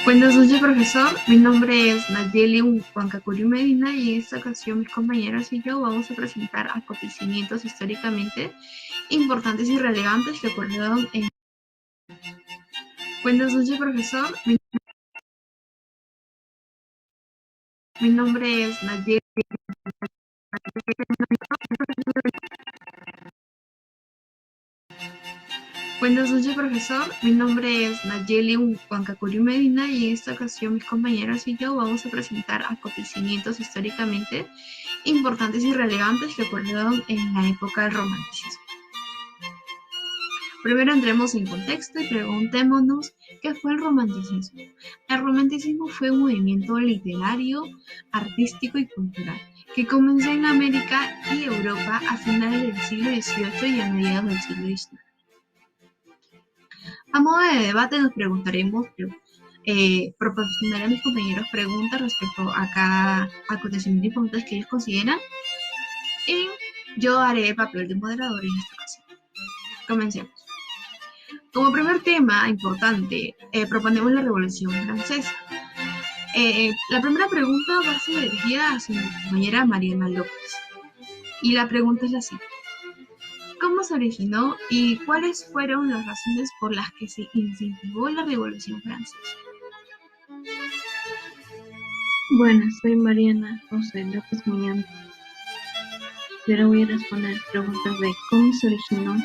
Buenas noches, profesor. Mi nombre es Nayeli Huancacuri Medina y en esta ocasión mis compañeros y yo vamos a presentar acontecimientos históricamente importantes y relevantes que ocurrieron en... Buenas noches, profesor. Mi nombre es Nayeli. Buenas noches, profesor. Mi nombre es Nayeli Huancacuri Medina y en esta ocasión mis compañeros y yo vamos a presentar acontecimientos históricamente importantes y relevantes que ocurrieron en la época del romanticismo. Primero entremos en contexto y preguntémonos qué fue el romanticismo. El romanticismo fue un movimiento literario, artístico y cultural que comenzó en América y Europa a finales del siglo XVIII y a mediados del siglo XIX. A modo de debate nos preguntaremos, proporcionaré a mis compañeros preguntas respecto a cada acontecimiento importante que ellos consideran y yo haré el papel de moderador en esta ocasión. Comencemos. Como primer tema importante, proponemos la Revolución Francesa. La primera pregunta va a ser dirigida a su compañera Mariana López. Y la pregunta es la siguiente. ¿Cómo se originó y cuáles fueron las razones por las que se incentivó la Revolución Francesa? Bueno, soy Mariana José López Muñoz. Y ahora voy a responder preguntas de cómo se originó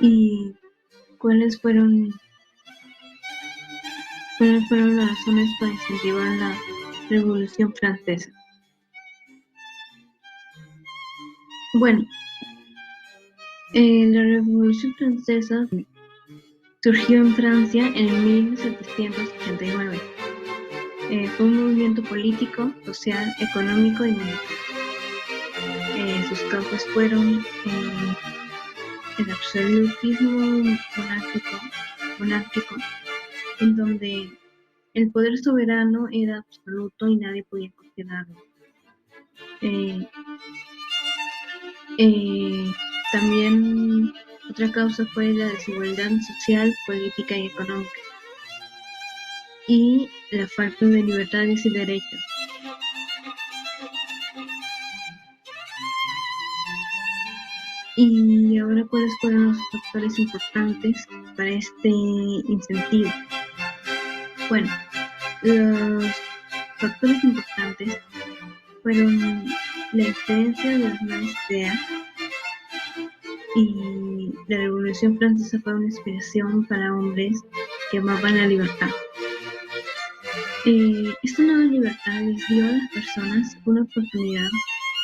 y cuáles fueron las razones para incentivar la Revolución Francesa. Bueno, la Revolución Francesa surgió en Francia en 1789. Fue un movimiento político, social, económico y militar. Sus causas fueron el absolutismo monárquico, en donde el poder soberano era absoluto y nadie podía cuestionarlo. También otra causa fue la desigualdad social, política y económica, y la falta de libertades y derechos. Y ahora, ¿cuáles fueron los factores importantes para este incentivo? Bueno, los factores importantes fueron la diferencia de las nuevas ideas, y la Revolución Francesa fue una inspiración para hombres que amaban la libertad. Esta nueva libertad les dio a las personas una oportunidad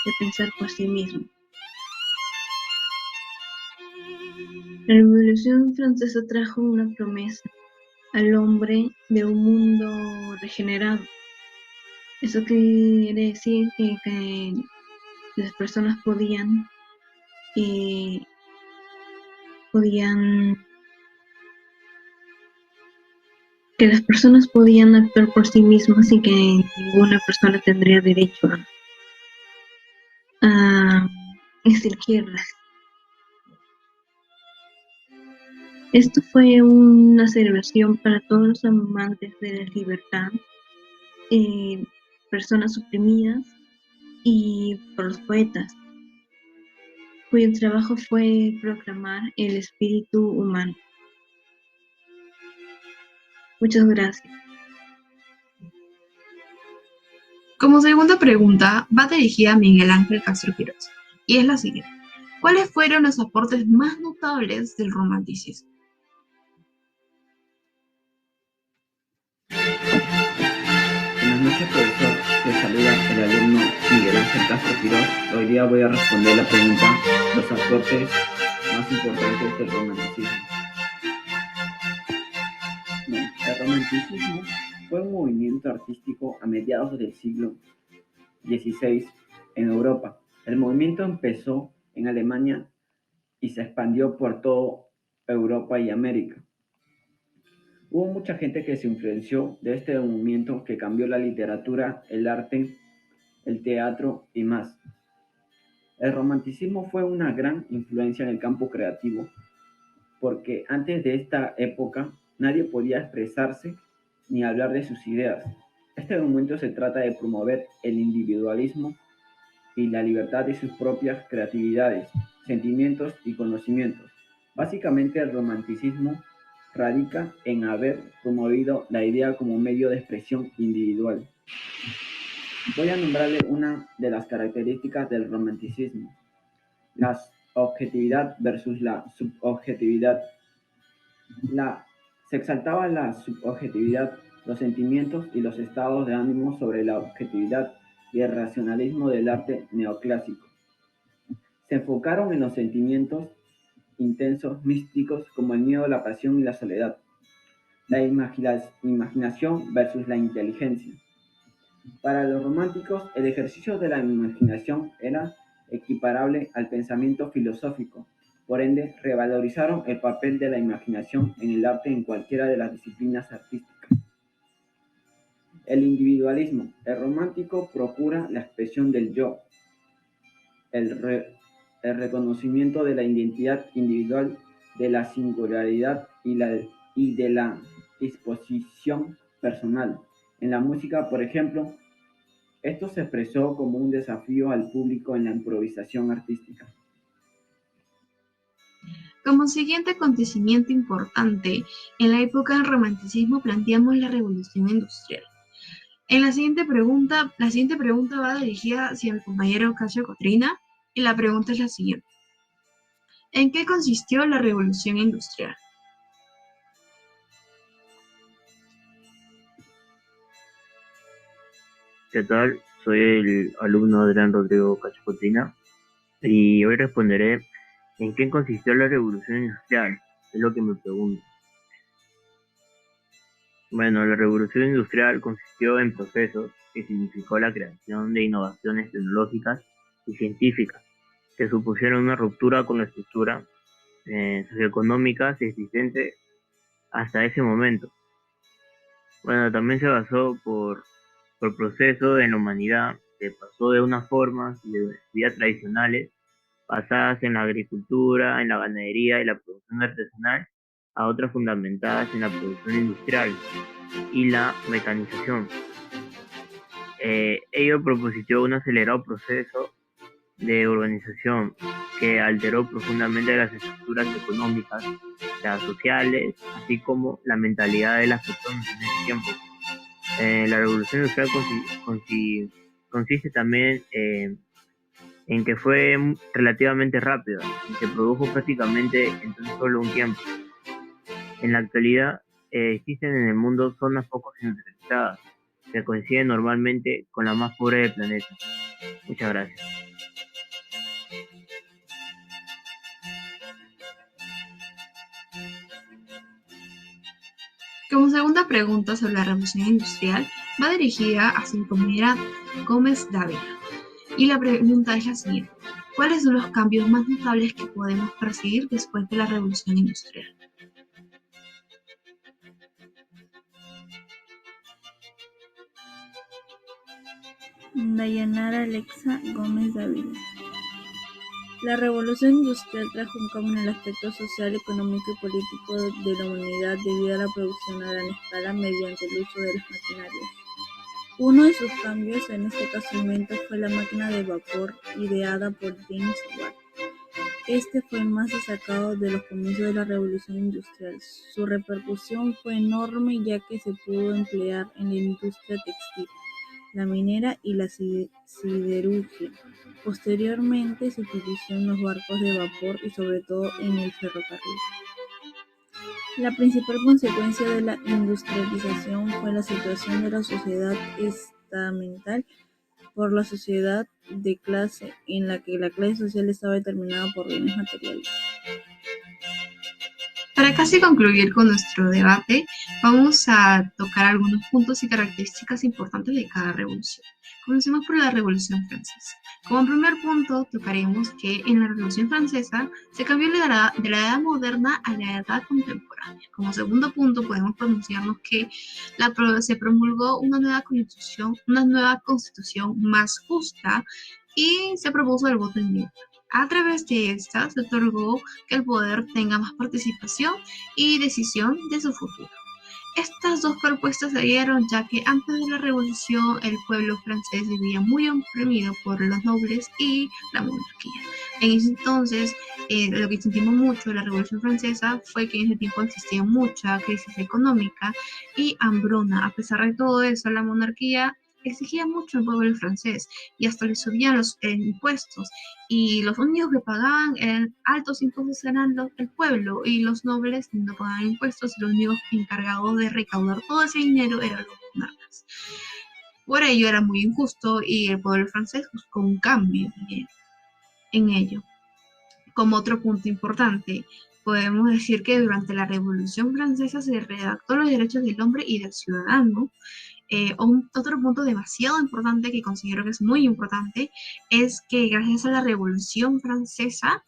de pensar por sí mismos. La Revolución Francesa trajo una promesa al hombre de un mundo regenerado. Eso quiere decir que las personas podían actuar por sí mismas y que ninguna persona tendría derecho a exigirlas. Esto fue una celebración para todos los amantes de la libertad, personas oprimidas, y por los poetas, cuyo trabajo fue proclamar el espíritu humano. Muchas gracias. Como segunda pregunta va dirigida a Miguel Ángel Castro Quirós y es la siguiente. ¿Cuáles fueron los aportes más notables del romanticismo? Buenas noches, profesor. Te saluda el alumno Miguel Ángel Castro Quirós. Hoy día voy a responder la pregunta: los aportes más importantes del romanticismo. Bueno, el romanticismo fue un movimiento artístico a mediados del siglo XVI en Europa. El movimiento empezó en Alemania y se expandió por toda Europa y América. Hubo mucha gente que se influenció de este movimiento que cambió la literatura, el arte, el teatro y más. El romanticismo fue una gran influencia en el campo creativo, porque antes de esta época nadie podía expresarse ni hablar de sus ideas. Este momento se trata de promover el individualismo y la libertad de sus propias creatividades, sentimientos y conocimientos. Básicamente el romanticismo radica en haber promovido la idea como medio de expresión individual. Voy a nombrarle una de las características del romanticismo: la objetividad versus la subjetividad. Se exaltaba la subjetividad, los sentimientos y los estados de ánimo sobre la objetividad y el racionalismo del arte neoclásico. Se enfocaron en los sentimientos intensos, místicos, como el miedo, la pasión y la soledad. La imaginación versus la inteligencia. Para los románticos, el ejercicio de la imaginación era equiparable al pensamiento filosófico. Por ende, revalorizaron el papel de la imaginación en el arte en cualquiera de las disciplinas artísticas. El individualismo. El romántico procura la expresión del yo, el reconocimiento de la identidad individual, de la singularidad y de la disposición personal. En la música, por ejemplo, esto se expresó como un desafío al público en la improvisación artística. Como siguiente acontecimiento importante, en la época del romanticismo planteamos la revolución industrial. La siguiente pregunta va dirigida hacia el compañero Casio Cotrina, y la pregunta es la siguiente: ¿en qué consistió la revolución industrial? ¿Qué tal? Soy el alumno Adrián Rodrigo Cachacotrina y hoy responderé en qué consistió la revolución industrial, es lo que me pregunto. Bueno, la revolución industrial consistió en procesos que significó la creación de innovaciones tecnológicas y científicas que supusieron una ruptura con la estructura socioeconómica existente hasta ese momento. Bueno, también se basó por proceso en la humanidad que pasó de unas formas de vida tradicionales basadas en la agricultura, en la ganadería y la producción artesanal a otras fundamentadas en la producción industrial y la mecanización. Ello propositó un acelerado proceso de urbanización que alteró profundamente las estructuras económicas, las sociales, así como la mentalidad de las personas en ese tiempo. La revolución industrial consiste también en que fue relativamente rápida y se produjo prácticamente en tan solo un tiempo. En la actualidad existen en el mundo zonas poco industrializadas que coinciden normalmente con la más pobre del planeta. Muchas gracias. Como segunda pregunta sobre la revolución industrial, va dirigida hacia mi compañera Gómez Dávila. Y la pregunta es la siguiente: ¿cuáles son los cambios más notables que podemos percibir después de la revolución industrial? Dayanara Alexa Gómez Dávila. La revolución industrial trajo un cambio en el aspecto social, económico y político de la humanidad debido a la producción a gran escala mediante el uso de las maquinarias. Uno de sus cambios, en este caso invento, fue la máquina de vapor ideada por James Watt. Este fue el más destacado de los comienzos de la revolución industrial. Su repercusión fue enorme ya que se pudo emplear en la industria textil, la minera y la siderurgia. Posteriormente se utilizó en los barcos de vapor y sobre todo en el ferrocarril. La principal consecuencia de la industrialización fue la situación de la sociedad estamental por la sociedad de clase, en la que la clase social estaba determinada por bienes materiales. Para casi concluir con nuestro debate, vamos a tocar algunos puntos y características importantes de cada revolución. Comencemos por la Revolución Francesa. Como primer punto, tocaremos que en la Revolución Francesa se cambió de la edad moderna a la edad contemporánea. Como segundo punto, podemos pronunciarnos que se promulgó una nueva constitución más justa y se propuso el voto indirecto. A través de esta se otorgó que el poder tenga más participación y decisión de su futuro. Estas dos propuestas se dieron ya que antes de la revolución el pueblo francés vivía muy oprimido por los nobles y la monarquía. En ese entonces, lo que sentimos mucho de la Revolución Francesa fue que en ese tiempo existía mucha crisis económica y hambruna. A pesar de todo eso, la monarquía exigía mucho al pueblo francés y hasta le subían los impuestos, y los únicos que pagaban eran altos impuestos eran el pueblo, y los nobles no pagaban impuestos, y los únicos encargados de recaudar todo ese dinero eran los monarcas. Por ello era muy injusto y el pueblo francés buscó un cambio en ello. Como otro punto importante, podemos decir que durante la Revolución Francesa se redactó los derechos del hombre y del ciudadano. Otro punto demasiado importante que considero que es muy importante es que gracias a la Revolución Francesa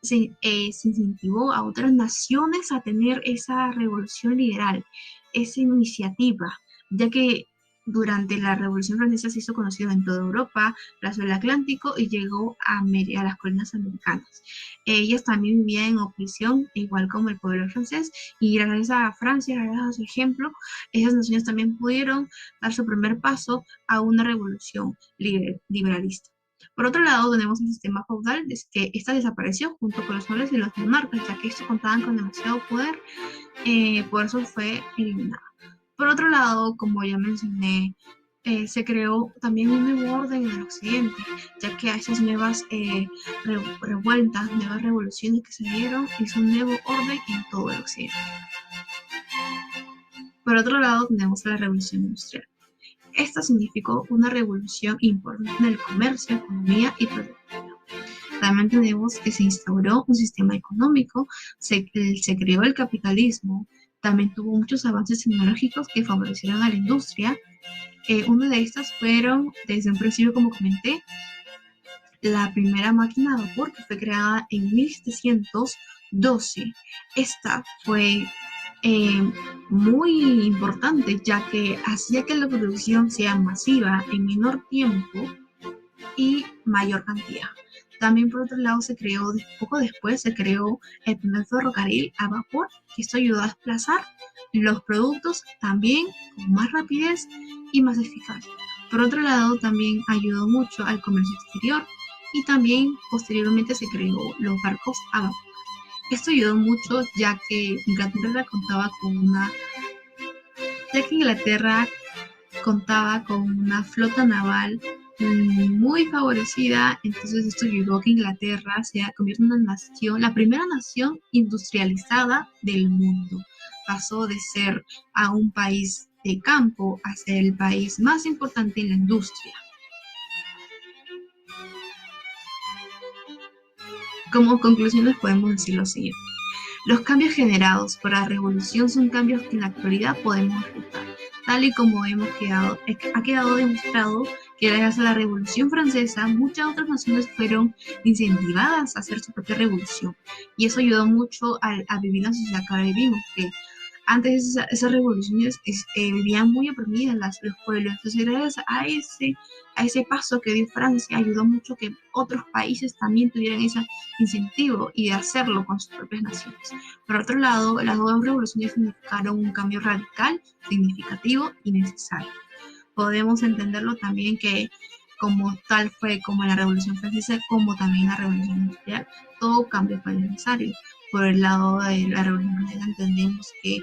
se incentivó a otras naciones a tener esa revolución liberal, esa iniciativa, ya que durante la Revolución Francesa se hizo conocido en toda Europa, pasó el Atlántico y llegó a las colinas americanas. Ellas también vivían en opresión, igual como el pueblo francés, y gracias a Francia, gracias a su ejemplo, esas naciones también pudieron dar su primer paso a una revolución liberalista. Por otro lado, tenemos el sistema feudal, que esta desapareció junto con los nobles y los monarcas, ya que estos contaban con demasiado poder, por eso fue eliminada. Por otro lado, como ya mencioné, se creó también un nuevo orden en el occidente, ya que a esas nuevas revueltas, nuevas revoluciones que se dieron, hizo un nuevo orden en todo el occidente. Por otro lado, tenemos la revolución industrial. Esta significó una revolución importante en el comercio, economía y productividad. También tenemos que se instauró un sistema económico, se creó el capitalismo, también tuvo muchos avances tecnológicos que favorecieron a la industria. Una de estas fueron, desde un principio, como comenté, la primera máquina a vapor, que fue creada en 1712. Esta fue muy importante, ya que hacía que la producción sea masiva en menor tiempo y mayor cantidad. También, por otro lado, poco después se creó el primer ferrocarril a vapor, que esto ayudó a desplazar los productos también con más rapidez y más eficacia. Por otro lado, también ayudó mucho al comercio exterior, y también posteriormente se creó los barcos a vapor. Esto ayudó mucho ya que Inglaterra contaba con una flota naval muy favorecida. Entonces esto ayudó a que Inglaterra se convierta en una nación, la primera nación industrializada del mundo. Pasó de ser a un país de campo a ser el país más importante en la industria. Como conclusiones podemos decir lo siguiente: los cambios generados por la revolución son cambios que en la actualidad podemos disfrutar, tal y como ha quedado demostrado que gracias a la Revolución Francesa muchas otras naciones fueron incentivadas a hacer su propia revolución, y eso ayudó mucho a vivir la sociedad que ahora vivimos, que antes esas revoluciones vivían muy oprimidas los pueblos. Entonces gracias a ese paso que dio Francia, ayudó mucho que otros países también tuvieran ese incentivo y de hacerlo con sus propias naciones. Por otro lado, las dos revoluciones significaron un cambio radical, significativo y necesario. Podemos entenderlo también que como tal fue como la Revolución Francesa, como también la Revolución Industrial, todo cambio fue necesario. Por el lado de la Revolución Francesa entendemos que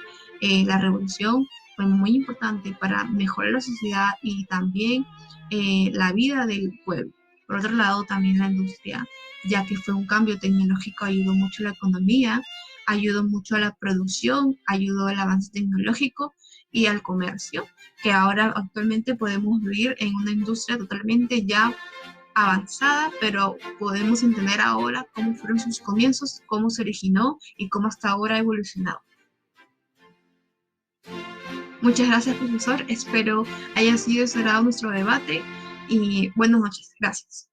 la revolución fue muy importante para mejorar la sociedad y también la vida del pueblo. Por otro lado, también la industria, ya que fue un cambio tecnológico, ayudó mucho a la economía, ayudó mucho a la producción, ayudó al avance tecnológico y al comercio, que ahora actualmente podemos vivir en una industria totalmente ya avanzada, pero podemos entender ahora cómo fueron sus comienzos, cómo se originó y cómo hasta ahora ha evolucionado. Muchas gracias, profesor. Espero haya sido cerrado nuestro debate y buenas noches. Gracias.